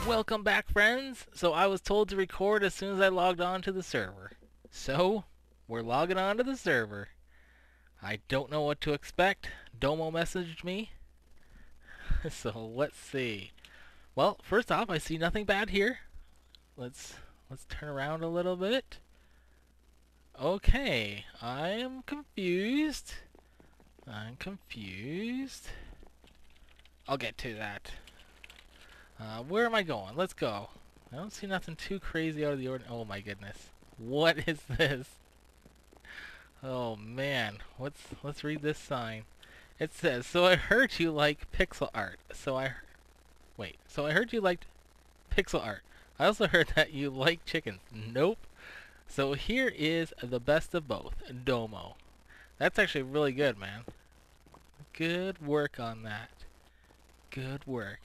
Welcome back, friends. So I was told to record as soon as I logged on to the server. So, we're logging on to the server. I don't know what to expect. Domo messaged me. So let's see. Well, first off, I see nothing bad here. Let's turn around a little bit. Okay, I am confused. I'll get to that. Where am I going? Let's go. I don't see nothing too crazy out of the ordinary. Oh my goodness. What is this? Oh man. Let's read this sign. It says, "So I heard you like pixel art." So I heard you liked pixel art. I also heard that you like chickens. Nope. So here is the best of both. Domo. That's actually really good, man. Good work on that. Good work.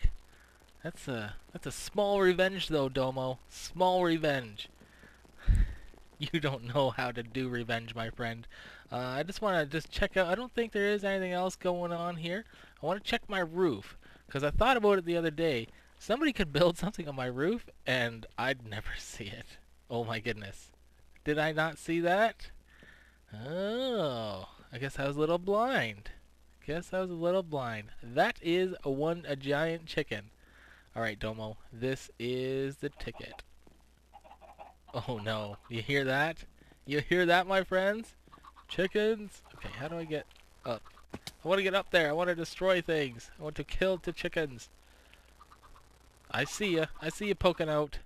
That's a small revenge though, Domo. Small revenge. You don't know how to do revenge, my friend. I just want to check out. I don't think there is anything else going on here. I want to check my roof because I thought about it the other day. Somebody could build something on my roof and I'd never see it. Oh my goodness. Did I not see that? Oh, I guess I was a little blind. That is a giant chicken. Alright, Domo, this is the ticket. Oh no, you hear that? You hear that, my friends? Chickens? Okay, how do I get up? I want to get up there. I want to destroy things. I want to kill the chickens. I see ya. I see you poking out.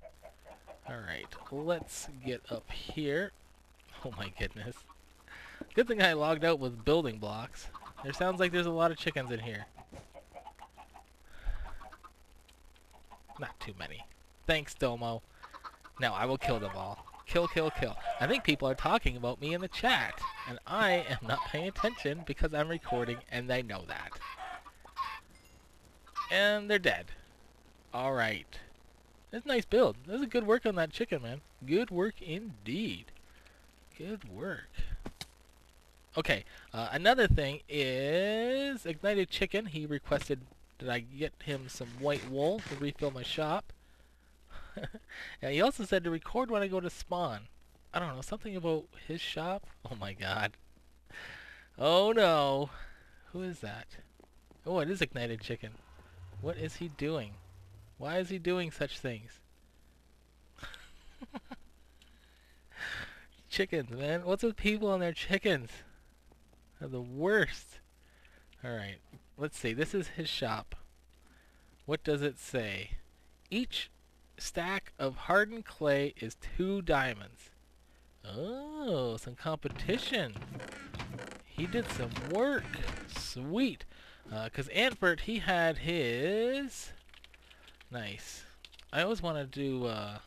Alright, let's get up here. Oh my goodness. Good thing I logged out with building blocks. There sounds like there's a lot of chickens in here. Not too many. Thanks, Domo. Now I will kill them all. Kill, kill, kill. I think people are talking about me in the chat, and I am not paying attention because I'm recording, and they know that. And they're dead. Alright. That's a nice build. That's a good work on that chicken, man. Good work indeed. Good work. Okay, another thing is Ignited Chicken. He requested that I get him some white wool to refill my shop. And he also said to record when I go to spawn. I don't know, something about his shop? Oh my god. Oh no. Who is that? Oh, it is Ignited Chicken. What is he doing? Why is he doing such things? Chickens, man. What's with people and their chickens? They're the worst. Alright, let's see. This is his shop. What does it say? Each stack of hardened clay is 2 diamonds. Oh, some competition. He did some work. Sweet. Because Antfert, he had his... Nice. I always want to do... I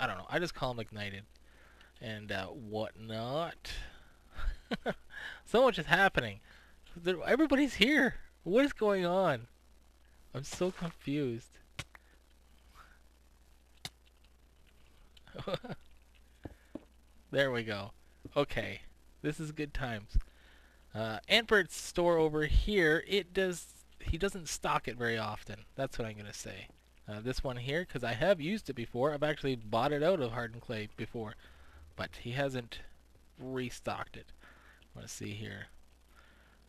don't know. I just call him Ignited. And whatnot. So much is happening. Everybody's here. What is going on? I'm so confused. There we go. Okay. This is good times. Antbert's store over here, he doesn't stock it very often. That's what I'm going to say. This one here, because I have used it before. I've actually bought it out of hardened clay before. But he hasn't restocked it. Let's see here.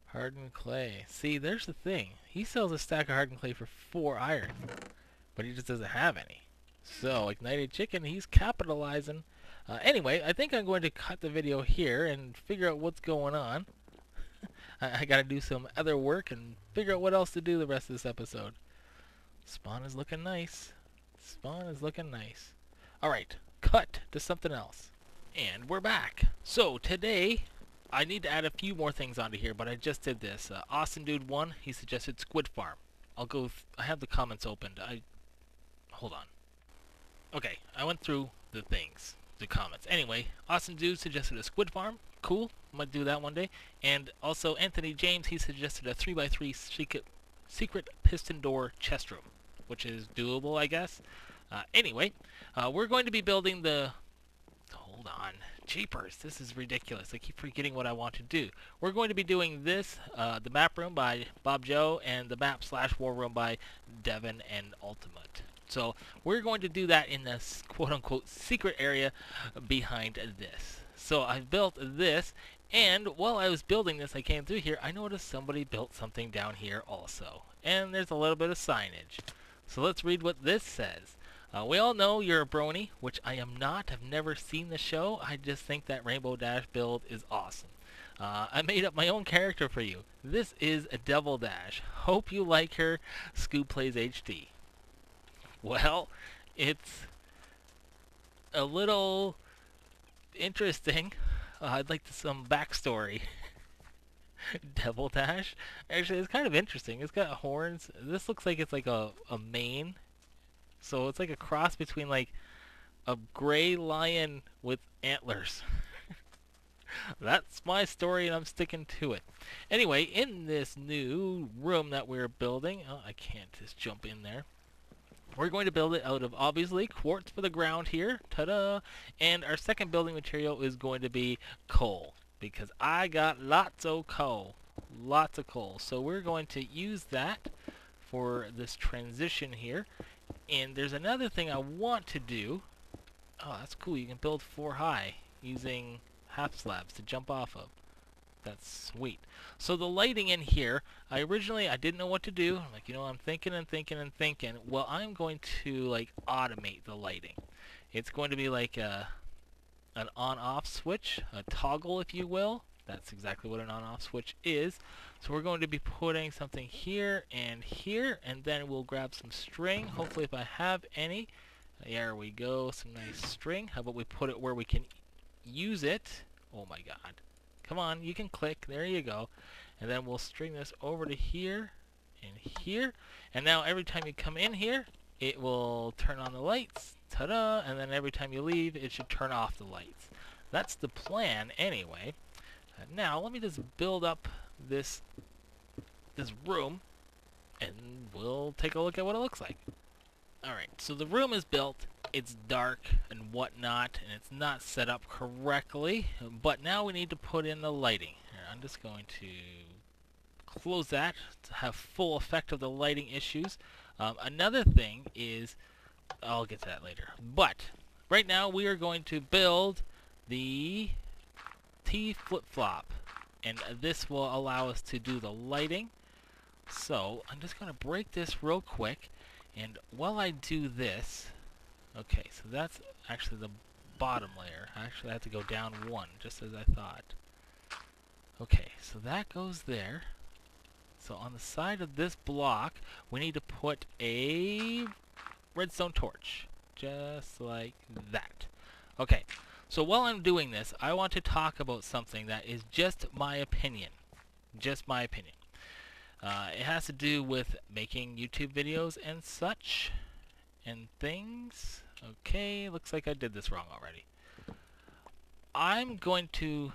Hardened clay. See, there's the thing. He sells a stack of hardened clay for 4 iron. But he just doesn't have any. So, Ignited Chicken, he's capitalizing. Anyway, I think I'm going to cut the video here and figure out what's going on. I gotta do some other work and figure out what else to do the rest of this episode. Spawn is looking nice. Spawn is looking nice. Alright, cut to something else. And we're back. So, today... I need to add a few more things onto here, but I just did this. Austin Dude 1, he suggested Squid Farm. I have the comments opened. Hold on. Okay, I went through the things, the comments. Anyway, Austin Dude suggested a Squid Farm. Cool, I might do that one day. And also Anthony James, he suggested a 3x3 secret piston door chest room, which is doable, I guess. Anyway, we're going to be building the... Hold hold on. Jeepers, this is ridiculous. I keep forgetting what I want to do. We're going to be doing this, the map room by Bob Joe, and the map/war room by Devin and Ultimate. So we're going to do that in this quote-unquote secret area behind this. So I've built this, and while I was building this, I came through here, I noticed somebody built something down here also. And there's a little bit of signage. So let's read what this says. We all know you're a brony, which I am not. I've never seen the show. I just think that Rainbow Dash build is awesome. I made up my own character for you. This is a Devil Dash. Hope you like her. Scoop Plays HD. Well, it's a little interesting. I'd like some backstory. Devil Dash? Actually, it's kind of interesting. It's got horns. This looks like it's like a mane. So it's like a cross between like a gray lion with antlers. That's my story and I'm sticking to it. Anyway, in this new room that we're building, oh, I can't just jump in there. We're going to build it out of, obviously, quartz for the ground here. Ta-da! And our second building material is going to be coal. Because I got lots of coal. Lots of coal. So we're going to use that for this transition here. And there's another thing I want to do. Oh, that's cool. You can build 4 high using half slabs to jump off of. That's sweet. So the lighting in here, I didn't know what to do. I'm like, I'm thinking and thinking and thinking. Well, I'm going to like automate the lighting. It's going to be like an on-off switch, a toggle, if you will. That's exactly what an on-off switch is. So we're going to be putting something here, and then we'll grab some string. Hopefully, if I have any. There we go, some nice string. How about we put it where we can use it? Oh my God. Come on, you can click. There you go. And then we'll string this over to here and here. And now every time you come in here, it will turn on the lights. Ta-da! And then every time you leave, it should turn off the lights. That's the plan anyway. Now, let me just build up this room, and we'll take a look at what it looks like. Alright, so the room is built. It's dark and whatnot, and it's not set up correctly. But now we need to put in the lighting. Here, I'm just going to close that to have full effect of the lighting issues. Another thing is, I'll get to that later. But right now we are going to build the T flip-flop, and this will allow us to do the lighting. So I'm just going to break this real quick, and while I do this, okay, so that's actually the bottom layer. Actually, I have to go down 1, just as I thought. Okay, so that goes there. So on the side of this block, we need to put a redstone torch, just like that. Okay, so while I'm doing this, I want to talk about something that is just my opinion. Just my opinion. It has to do with making YouTube videos and such, and things. Okay, looks like I did this wrong already. I'm going to,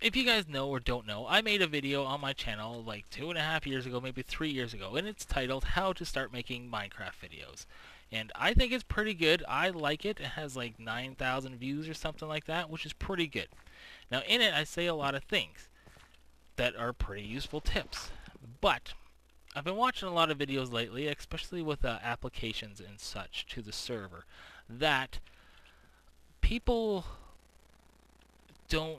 if you guys know or don't know, I made a video on my channel like 2.5 years ago, maybe 3 years ago, and it's titled How to Start Making Minecraft Videos. And I think it's pretty good. I like it. It has like 9,000 views or something like that, which is pretty good. Now in it I say a lot of things that are pretty useful tips. But I've been watching a lot of videos lately, especially with applications and such to the server, that people don't,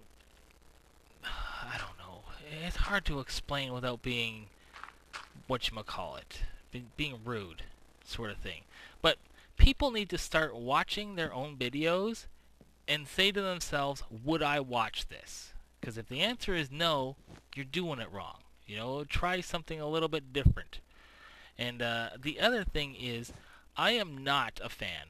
I don't know, it's hard to explain without being, whatchamacallit, being rude, sort of thing. But people need to start watching their own videos and say to themselves, would I watch this? Because if the answer is no, you're doing it wrong. Try something a little bit different. And the other thing is, I am not a fan.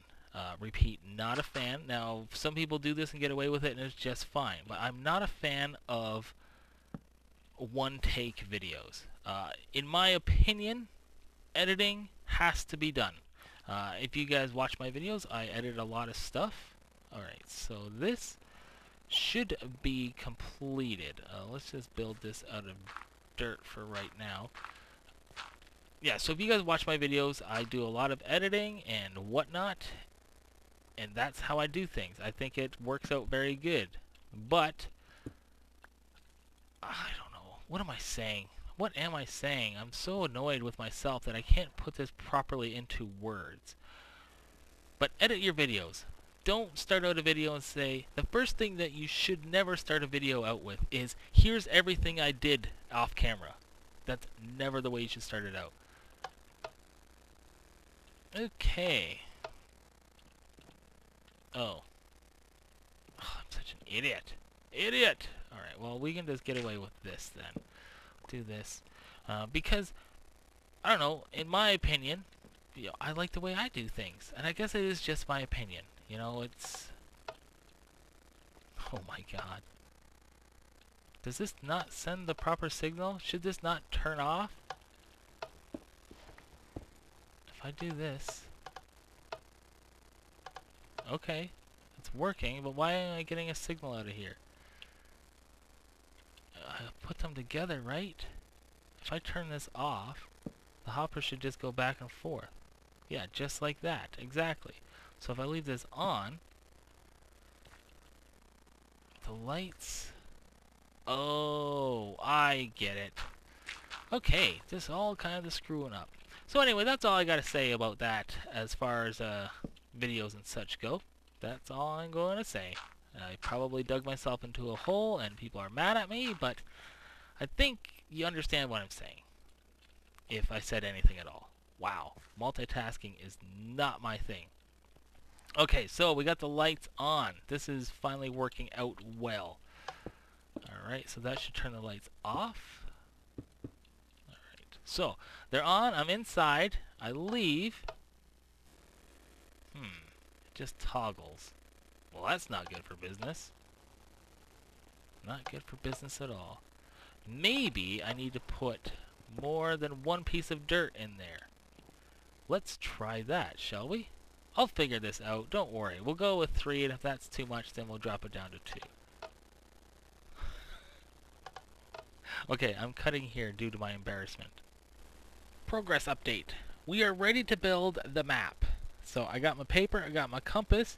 Repeat, not a fan. Now, some people do this and get away with it, and it's just fine. But I'm not a fan of one-take videos. In my opinion, editing has to be done. If you guys watch my videos, I edit a lot of stuff. Alright, so this should be completed. Let's just build this out of dirt for right now. Yeah, so if you guys watch my videos, I do a lot of editing and whatnot. And that's how I do things. I think it works out very good. But I don't know. What am I saying? What am I saying? I'm so annoyed with myself that I can't put this properly into words. But edit your videos. Don't start out a video and say, the first thing that you should never start a video out with is, here's everything I did off camera. That's never the way you should start it out. Okay. Oh. I'm such an idiot. Idiot! Alright, well, we can just get away with this then. Do this. Because, I don't know, in my opinion, you know, I like the way I do things. And I guess it is just my opinion. You know, it's... Oh my god. Does this not send the proper signal? Should this not turn off? If I do this... Okay, it's working, but why am I getting a signal out of here? I put them together, right? If I turn this off, the hopper should just go back and forth. Yeah, just like that, exactly. So if I leave this on, the lights... Oh, I get it. Okay, this all kind of screwing up. So anyway, that's all I gotta say about that as far as videos and such go. That's all I'm going to say. I probably dug myself into a hole and people are mad at me, but I think you understand what I'm saying. If I said anything at all. Wow, multitasking is not my thing. Okay, so we got the lights on. This is finally working out well. Alright, so that should turn the lights off. Alright, so they're on. I'm inside. I leave. It just toggles. Well, that's not good for business. Not good for business at all. Maybe I need to put more than one piece of dirt in there. Let's try that, shall we? I'll figure this out. Don't worry. We'll go with 3, and if that's too much, then we'll drop it down to 2. Okay, I'm cutting here due to my embarrassment. Progress update. We are ready to build the map. So I got my paper, I got my compass.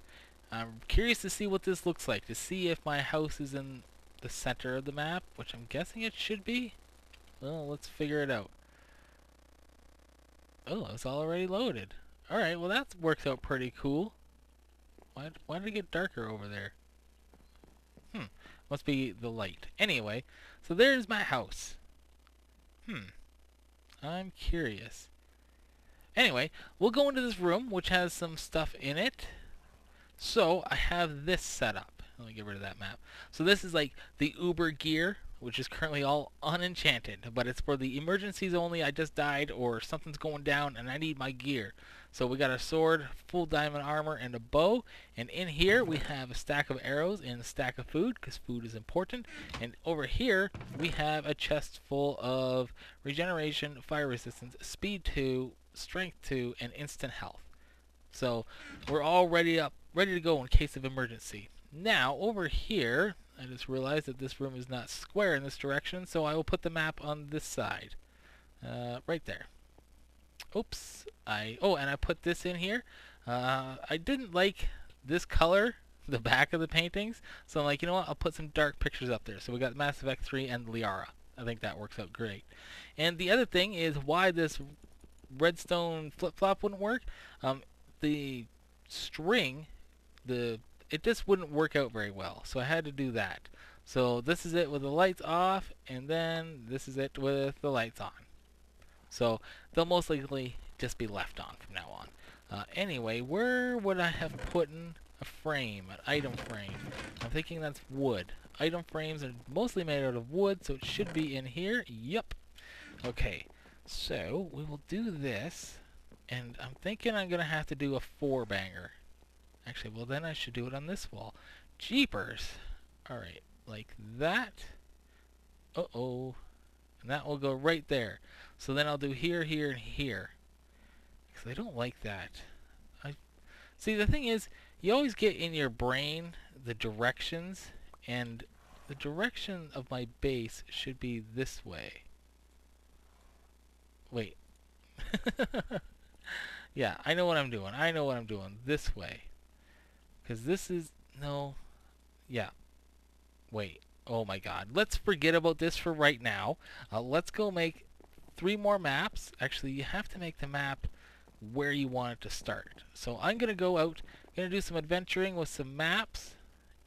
I'm curious to see what this looks like, to see if my house is in the center of the map, which I'm guessing it should be. Well, let's figure it out. Oh, it's already loaded. Alright, well that works out pretty cool. Why did it get darker over there? Must be the light. Anyway, so there's my house. I'm curious. Anyway, we'll go into this room, which has some stuff in it. So, I have this set up. Let me get rid of that map. So this is like the Uber gear, which is currently all unenchanted, but it's for the emergencies only. I just died or something's going down and I need my gear. So we got a sword, full diamond armor, and a bow. And in here we have a stack of arrows and a stack of food, because food is important. And over here we have a chest full of regeneration, fire resistance, speed 2, strength 2, and instant health. So we're all ready to go in case of emergency. Now over here, I just realized that this room is not square in this direction, so I will put the map on this side. Right there. Oops. And I put this in here. I didn't like this color, the back of the paintings, so I'm like, you know what, I'll put some dark pictures up there. So we got Mass Effect 3 and Liara. I think that works out great. And the other thing is why this redstone flip-flop wouldn't work. The string, it just wouldn't work out very well, so I had to do that. So this is it with the lights off, and then this is it with the lights on. So they'll most likely just be left on from now on. Anyway, where would I have put in a frame, an item frame? I'm thinking that's wood. Item frames are mostly made out of wood, so it should be in here. Yep. Okay, so we will do this, and I'm thinking I'm going to have to do a 4-banger. Actually, well then I should do it on this wall. Jeepers! Alright, like that. Uh-oh. And that will go right there. So then I'll do here, here, and here. Because I don't like that. See, the thing is, you always get in your brain the directions, and the direction of my base should be this way. Wait. Yeah, I know what I'm doing. This way. Because this is, no, yeah, wait. Oh my god. Let's forget about this for right now. Let's go make 3 more maps. Actually, you have to make the map where you want it to start. So I'm going to go out, going to do some adventuring with some maps,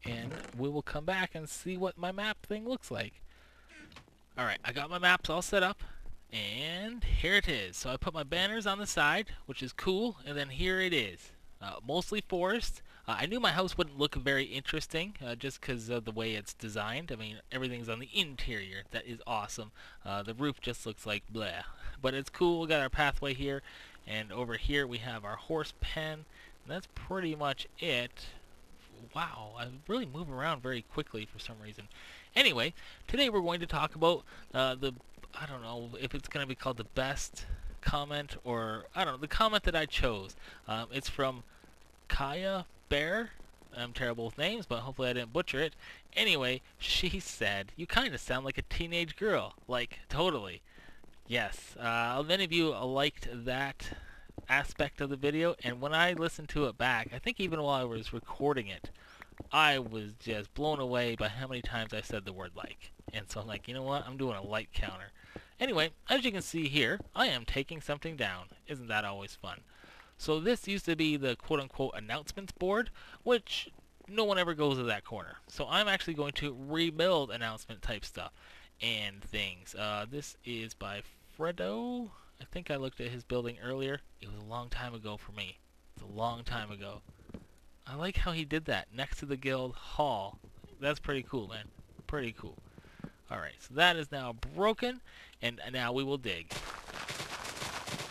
and we will come back and see what my map thing looks like. Alright, I got my maps all set up, and here it is. So I put my banners on the side, which is cool, and then here it is. Mostly forest. I knew my house wouldn't look very interesting just because of the way it's designed. I mean, everything's on the interior. That is awesome. The roof just looks like bleh. But it's cool. We got our pathway here, and over here we have our horse pen. And that's pretty much it. Wow, I really move around very quickly for some reason. Anyway, today we're going to talk about I don't know if it's going to be called the best comment or, I don't know, the comment that I chose. It's from Kaya Bear. I'm terrible with names, but hopefully I didn't butcher it. Anyway, she said, "You kind of sound like a teenage girl." Like, totally. Yes, many of you liked that aspect of the video, and when I listened to it back, I think even while I was recording it, I was just blown away by how many times I said the word like. And so I'm like, you know what, I'm doing a like counter. Anyway, as you can see here, I am taking something down. Isn't that always fun? So this used to be the quote-unquote announcements board, which no one ever goes to that corner. So I'm actually going to rebuild announcement type stuff and things. This is by Fredo. I think I looked at his building earlier. It was a long time ago for me. It's a long time ago. I like how he did that next to the guild hall. That's pretty cool, man. Pretty cool. Alright, so that is now broken, and now we will dig.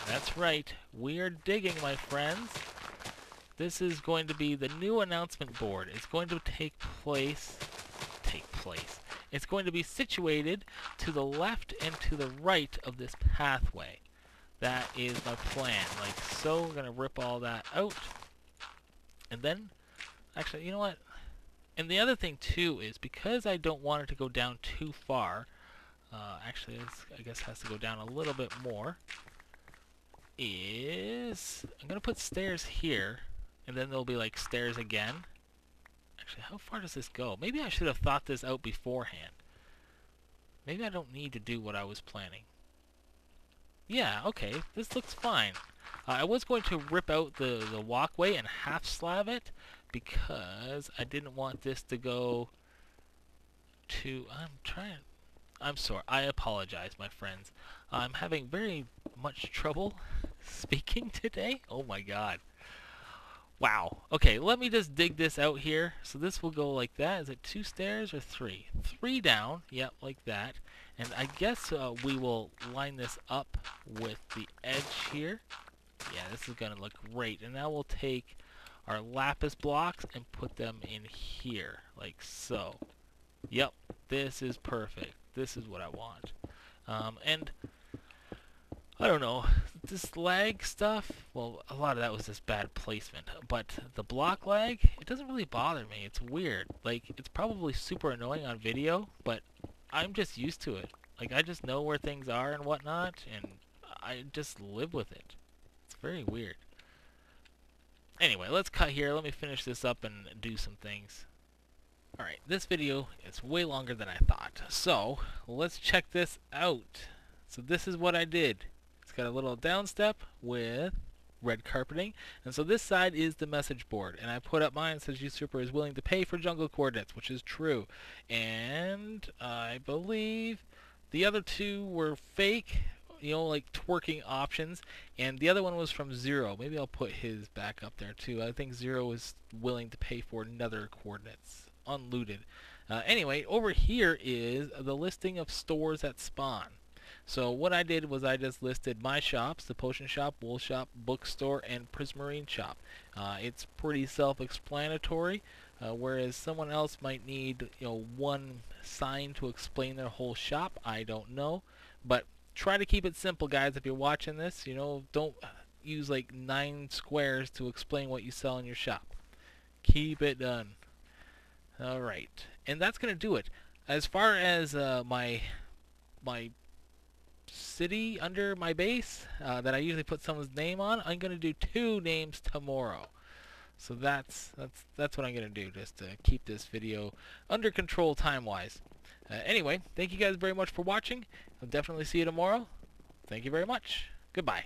That's right, we are digging, my friends. This is going to be the new announcement board. It's going to take place. It's going to be situated to the left and to the right of this pathway. That is my plan. Like so, we're going to rip all that out. And then, actually, you know what? And the other thing too is because I don't want it to go down too far. Actually, this, I guess, has to go down a little bit more. I'm gonna put stairs here, and then there'll be like stairs again. Actually, how far does this go? Maybe I should have thought this out beforehand. Maybe I don't need to do what I was planning. Yeah, okay, this looks fine. I was going to rip out the walkway and half slab it because I didn't want this to go to... I'm sorry. I apologize, my friends. I'm having very much trouble speaking today. Oh my god. Wow. Okay, let me just dig this out here. So this will go like that. Is it 2 stairs or 3? 3 down. Yep, like that. And I guess we will line this up with the edge here. Yeah, this is going to look great. And now we'll take our lapis blocks and put them in here, like so. Yep, this is perfect. This is what I want. And I don't know, this lag stuff, well, a lot of that was just bad placement, but the block lag, it doesn't really bother me. It's weird. Like, it's probably super annoying on video, but I'm just used to it. Like, I just know where things are and whatnot, and I just live with it. It's very weird. Anyway, let's cut here. Let me finish this up and do some things. Alright, this video is way longer than I thought. So, let's check this out. So this is what I did. It's got a little down step with red carpeting. And so this side is the message board. And I put up mine that says Usurper is willing to pay for jungle coordinates, which is true. And I believe the other 2 were fake, you know, like twerking options. And the other one was from Zero. Maybe I'll put his back up there too. I think Zero is willing to pay for nether coordinates. Unlooted. Anyway, over here is the listing of stores that spawn. So what I did was I just listed my shops, the potion shop, wool shop, bookstore, and prismarine shop. It's pretty self-explanatory, whereas someone else might need, you know, one sign to explain their whole shop. I don't know, but try to keep it simple, guys. If you're watching this, you know, don't use like 9 squares to explain what you sell in your shop. Keep it done. Alright, and that's going to do it. As far as my city under my base that I usually put someone's name on, I'm going to do 2 names tomorrow. So that's what I'm gonna do, just to keep this video under control time-wise. Anyway, thank you guys very much for watching. I'll definitely see you tomorrow. Thank you very much. Goodbye.